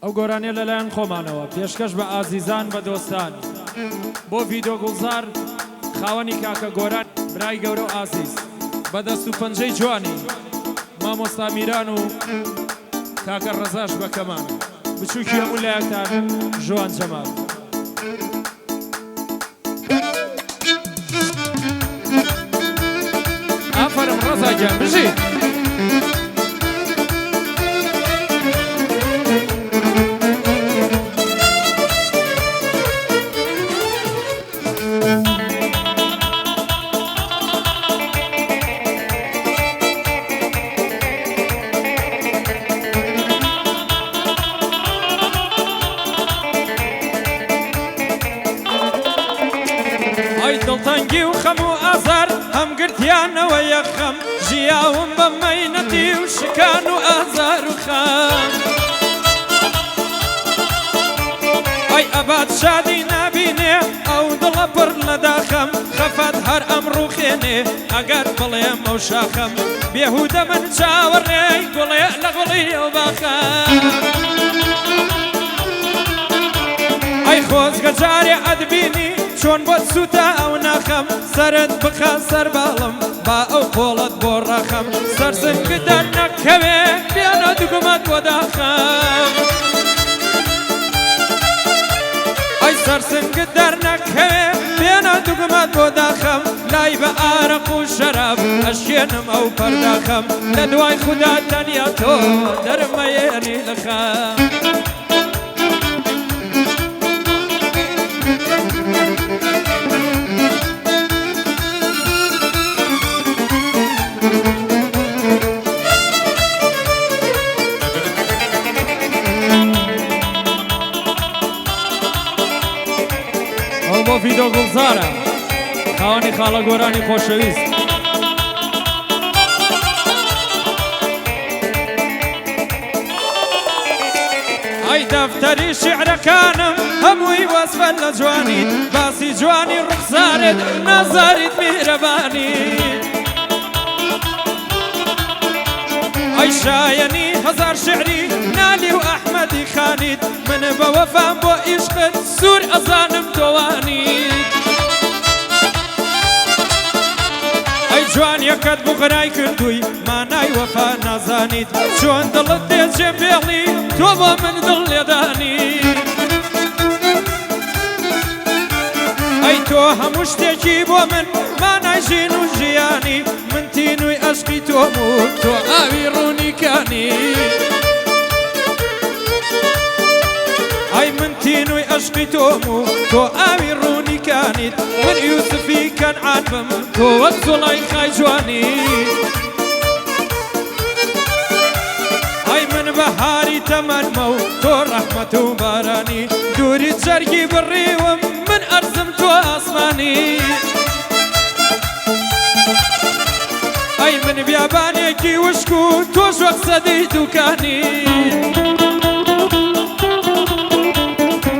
ئەو گۆرانیە لەلایەن خۆمانەوە پێشکەش بە ئازیزان بە دۆستان بۆ ڤیدۆ گوڵزار خاوەنی کاکە گۆران برای گەورە و ئازیز بەدەست و پەنجەی جوانی مامۆستا میران و کاکە ڕەزاش بە کەمان بچووکی هەموو لایەکتان ژوان جەمال ئافەرم ڕەزا گیان بژیت دڵتەنگی و خەم و ئازار هەم گرتیانەوە یەخەم ژیاوم بە مەینەتی و شکان و ئازار و خەم ئەی ئەبات شادی نابینێ ئەو دڵە پڕ لە داخەم خەفەت هەر ئەمڕوخێنێ ئەگەر بڵێم ئەو شاخەم بێهودە من چاوەڕێی گوڵێ لە گوڵی ئەو باخەم ئەی خۆزگە جارێ ئەدبینی چۆن بۆ سووتە ئەو ناخەم سەرت بخە سەر باڵم با ئەو قۆڵت بۆ ڕاخەم سەرسنگت دەرنەکەوێ بێنە دوگمەت بۆ داخەم ئەی سەرسنگت دەرنەکەوێ بێنە دوگمەت بۆ داخەم لای بە ئارەق و شەراب ئەشکێنم ئەو پەرداخەم لە دوای خودا تەنیا تۆ دەرمەیێنی لە خەم بۆ ڤیدۆ گوڵزارە خاوەنی خاڵە گۆرانی خۆشەویست ئەی دەفتەری شیعرەکانم هەمووی وەسفە لە جوانی باسی جوانی ڕوخسارت نازاریت میرەبانی ئەی شایەنی هەزار شعری نالی و ئەحمەدی خانیت من بە وەفام بۆ عیشقت سوور ئەزانم تۆوانیت ئەی جوانیەکەت بوغرای کردووی مانای وەفا نازانیت چۆن دڵت دێجێ بێڵی تۆ بۆ من دڵ لێدانیت ئەی تۆ هەموو شتێکی بۆ من مانای ژین و ژیانی من تینووی ئەشقی تۆم و تۆ ئاوی ڕوونیکانی ئەی من تینووی ئەشقی تۆم و تۆ ئاوی ڕوونیکانیت من یوسفی کەنعان بم تۆ وەک زوڵای خای جوانی ئەی من بەهاری تەمەنمە و تۆ ڕەحمەت و بارانی دووری جەرگی بڕیوم من ئەرزم تۆ ئاسمانی ئەی من بیابانێکی وشک و تۆش وەک سەدەی دووکانی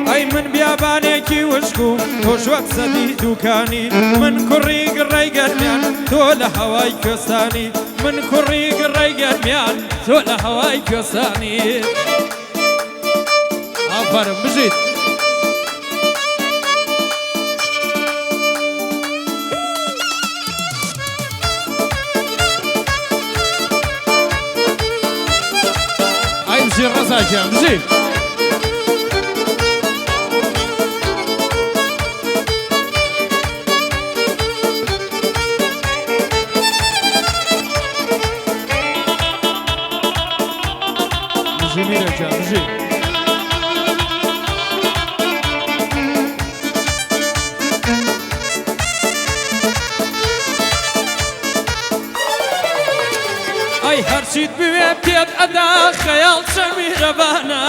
ئەی من بیابانێکی وشک و تۆش وەک سەدی دووکانی من کوڕی گڕەی گەرمیان تۆ لە هەوای کوێستانی من کوڕی گڕەی گەرمیان تۆ لە هەوای کوێستانی ئافەرم بژیت بژی ڕەزاکیان بژی بژی میرەکیان بژی ئەی هەرچیت بوێ پێت ئەدا خەیاڵ چە میرەبانە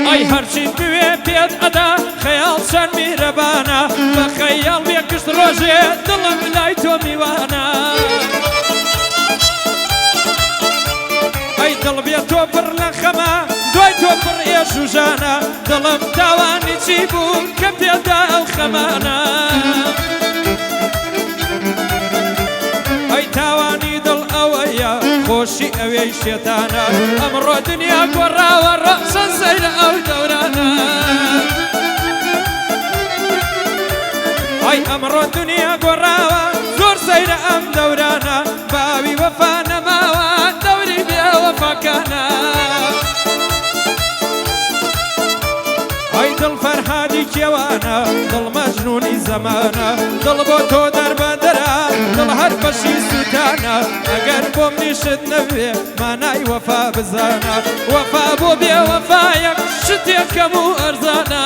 ئەی هەرچیت بوێ پێت ئەدا خەیاڵ چەند میرەبانە بە خەیاڵ بێکشت ڕۆژێ دڵم لای تۆ میوانە ئەی دڵ بێ تۆ پڕ لە خەمە دوای تۆ پڕ ئێش و ژانە دڵم تاوانی چی بوو کە پێدا ئەو خەمانە ئەی تاوانی دڵ ئەوەیە خۆ خۆشی ئەوەی شێتانە ئەمڕۆ دنیا گۆڕاوە ڕەشە سەیرە ئەو دەورانە ئای ئەمڕۆ دنیا گۆڕاوە زۆر سەیرە ئەم دەورانە باوی وەفا نەماوە دەوری بێوەفاکانە ئای دڵ فەرهادی کێوانە دڵ مەجنونی زەمانە دڵ بۆ تۆ دەربەدەرە دڵ هەر بەشی سوتانە ئەگەر بۆ منیشت نەبێ مانای وەفا بزانە وەفا بۆ بێوەفایەک شتێکەم و ئەرزانە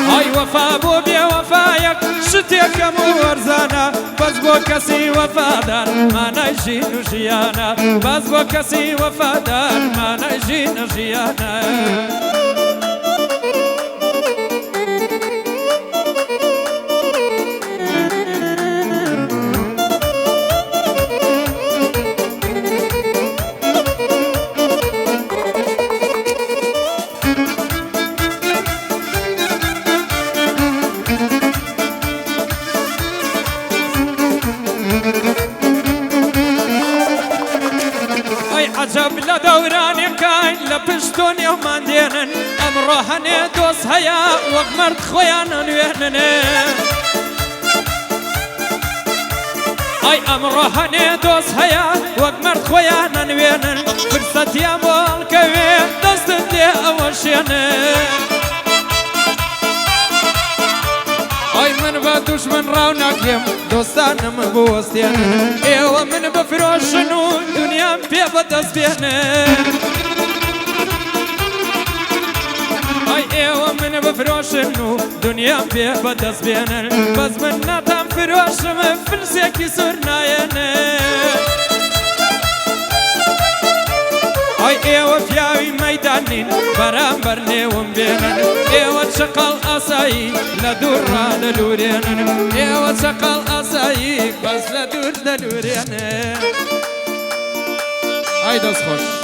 ئای وەفا بۆ بێوەفایەک شتێکەم و ئەرزانە بەس بۆ کەسی وەفادار مانای ژین و ژیانە بەس بۆ کەسی وەفادار مانای ژین و ژیانە عجب لە دەورانێکین لە پشت و نێومان دێنن ئەمڕۆ هەنێ دۆست هەیە وەک مەرد خۆیان ئەنوێننێ ئای ئەمڕۆ هەنێ دۆست هەیە وەک مەرد خۆیان ئەنوێنن فرسەتیان بۆ هەڵکەوێ دەستت لێ ئەوە شێنێ ئای من بە دوژمن ڕاو ناکرێم دۆستانم بوەستێنن ئێوە من بفرۆشن و دنیام پێ بەدەست بێنن ئای ئێوە من بفرۆشن و دنیام پێ بەدەست بێنن بەس من ناتان فرۆشم فلسێکی سوور نایەنێ ئای ئێوە پیاوی مەیدانین بەرامبەر نێوم بێنن ئێوە چقەڵ ئاسایی لە دوور ڕادەلوورێنن ئێوە چقەڵ ئاسایی بەس لە دوور دەلوورێنن ئای دەست خۆش